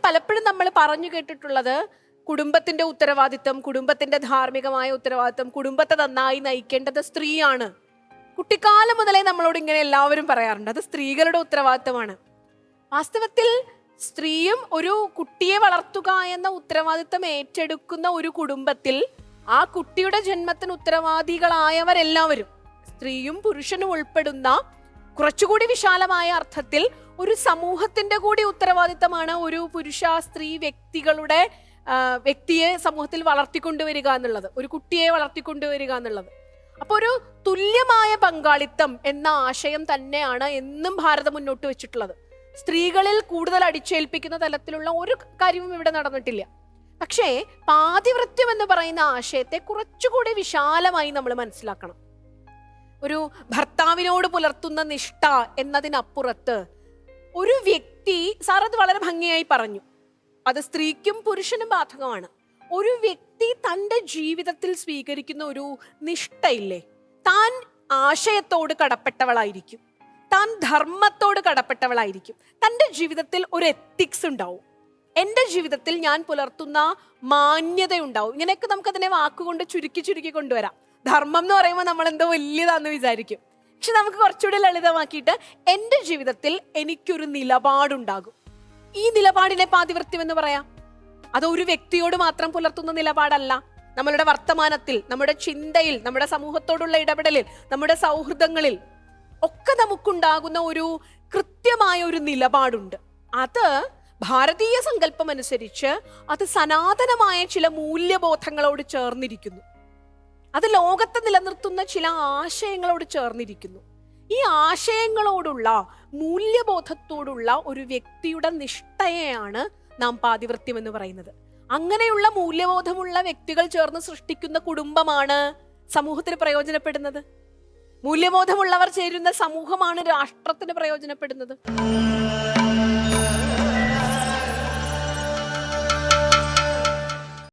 പലപ്പോഴും നമ്മൾ പറഞ്ഞു കേട്ടിട്ടുള്ളത് കുടുംബത്തിന്റെ ഉത്തരവാദിത്വം, കുടുംബത്തിന്റെ ധാർമ്മികമായ ഉത്തരവാദിത്വം, കുടുംബത്തെ നന്നായി നയിക്കേണ്ടത് സ്ത്രീയാണ്. കുട്ടിക്കാലം മുതലേ നമ്മളോട് ഇങ്ങനെ എല്ലാവരും പറയാറുണ്ട്, അത് സ്ത്രീകളുടെ ഉത്തരവാദിത്വമാണ്. വാസ്തവത്തിൽ സ്ത്രീയും ഒരു കുട്ടിയെ വളർത്തുക എന്ന ഉത്തരവാദിത്വം ഏറ്റെടുക്കുന്ന ഒരു കുടുംബത്തിൽ ആ കുട്ടിയുടെ ജന്മത്തിന് ഉത്തരവാദികളായവരെല്ലാവരും, സ്ത്രീയും പുരുഷനും ഉൾപ്പെടുന്ന കുറച്ചുകൂടി വിശാലമായ അർത്ഥത്തിൽ ഒരു സമൂഹത്തിന്റെ കൂടി ഉത്തരവാദിത്തമാണ് ഒരു പുരുഷ സ്ത്രീ വ്യക്തിയെ സമൂഹത്തിൽ വളർത്തിക്കൊണ്ടുവരിക എന്നുള്ളത്, ഒരു കുട്ടിയെ വളർത്തിക്കൊണ്ടുവരിക എന്നുള്ളത്. അപ്പൊ ഒരു തുല്യമായ പങ്കാളിത്തം എന്ന ആശയം തന്നെയാണ് എന്നും ഭാരതം മുന്നോട്ട് വെച്ചിട്ടുള്ളത്. സ്ത്രീകളിൽ കൂടുതൽ അടിച്ചേൽപ്പിക്കുന്ന തലത്തിലുള്ള ഒരു കാര്യവും ഇവിടെ നടന്നിട്ടില്ല. പക്ഷേ പാതിവൃത്യം എന്ന് പറയുന്ന ആശയത്തെ കുറച്ചുകൂടി വിശാലമായി നമ്മൾ മനസ്സിലാക്കണം. ഒരു ഭർത്താവിനോട് പുലർത്തുന്ന നിഷ്ഠ എന്നതിനപ്പുറത്ത് ഒരു വ്യക്തി, സാർ അത് വളരെ ഭംഗിയായി പറഞ്ഞു, അത് സ്ത്രീക്കും പുരുഷനും ബാധകമാണ്. ഒരു വ്യക്തി തൻ്റെ ജീവിതത്തിൽ സ്വീകരിക്കുന്ന ഒരു നിഷ്ഠയില്ലേ, താൻ ആശയത്തോട് കടപ്പെട്ടവളായിരിക്കും, താൻ ധർമ്മത്തോട് കടപ്പെട്ടവളായിരിക്കും, തൻ്റെ ജീവിതത്തിൽ ഒരു എത്തിക്സ് ഉണ്ടാവും, എൻ്റെ ജീവിതത്തിൽ ഞാൻ പുലർത്തുന്ന മാന്യതയുണ്ടാവും. ഇങ്ങനെയൊക്കെ നമുക്കതിനെ വാക്കുകൊണ്ട് ചുരുക്കി കൊണ്ടുവരാം. ധർമ്മം എന്ന് പറയുമ്പോൾ നമ്മൾ എന്തോ വലിയതാന്ന് വിചാരിക്കും. പക്ഷെ നമുക്ക് കുറച്ചുകൂടി ലളിതമാക്കിയിട്ട് എൻ്റെ ജീവിതത്തിൽ എനിക്കൊരു നിലപാടുണ്ടാകും. ഈ നിലപാടിനെ പാതിവൃത്യം എന്ന് പറയാം. അത് ഒരു വ്യക്തിയോട് മാത്രം പുലർത്തുന്ന നിലപാടല്ല. നമ്മളുടെ വർത്തമാനത്തിൽ, നമ്മുടെ ചിന്തയിൽ, നമ്മുടെ സമൂഹത്തോടുള്ള ഇടപെടലിൽ, നമ്മുടെ സൗഹൃദങ്ങളിൽ ഒക്കെ നമുക്കുണ്ടാകുന്ന ഒരു കൃത്യമായ ഒരു നിലപാടുണ്ട്. അത് ഭാരതീയ സങ്കല്പം അനുസരിച്ച് അത് സനാതനമായ ചില മൂല്യബോധങ്ങളോട് ചേർന്നിരിക്കുന്നു. അത് ലോകത്തെ നിലനിർത്തുന്ന ചില ആശയങ്ങളോട് ചേർന്നിരിക്കുന്നു. ഈ ആശയങ്ങളോടുള്ള, മൂല്യബോധത്തോടുള്ള ഒരു വ്യക്തിയുടെ നിഷ്ഠയെയാണ് നാം പാതിവൃത്യം എന്ന് പറയുന്നത്. അങ്ങനെയുള്ള മൂല്യബോധമുള്ള വ്യക്തികൾ ചേർന്ന് സൃഷ്ടിക്കുന്ന കുടുംബമാണ് സമൂഹത്തിന് പ്രയോജനപ്പെടുന്നത്. മൂല്യബോധമുള്ളവർ ചേരുന്ന സമൂഹമാണ് രാഷ്ട്രത്തിന് പ്രയോജനപ്പെടുന്നത്.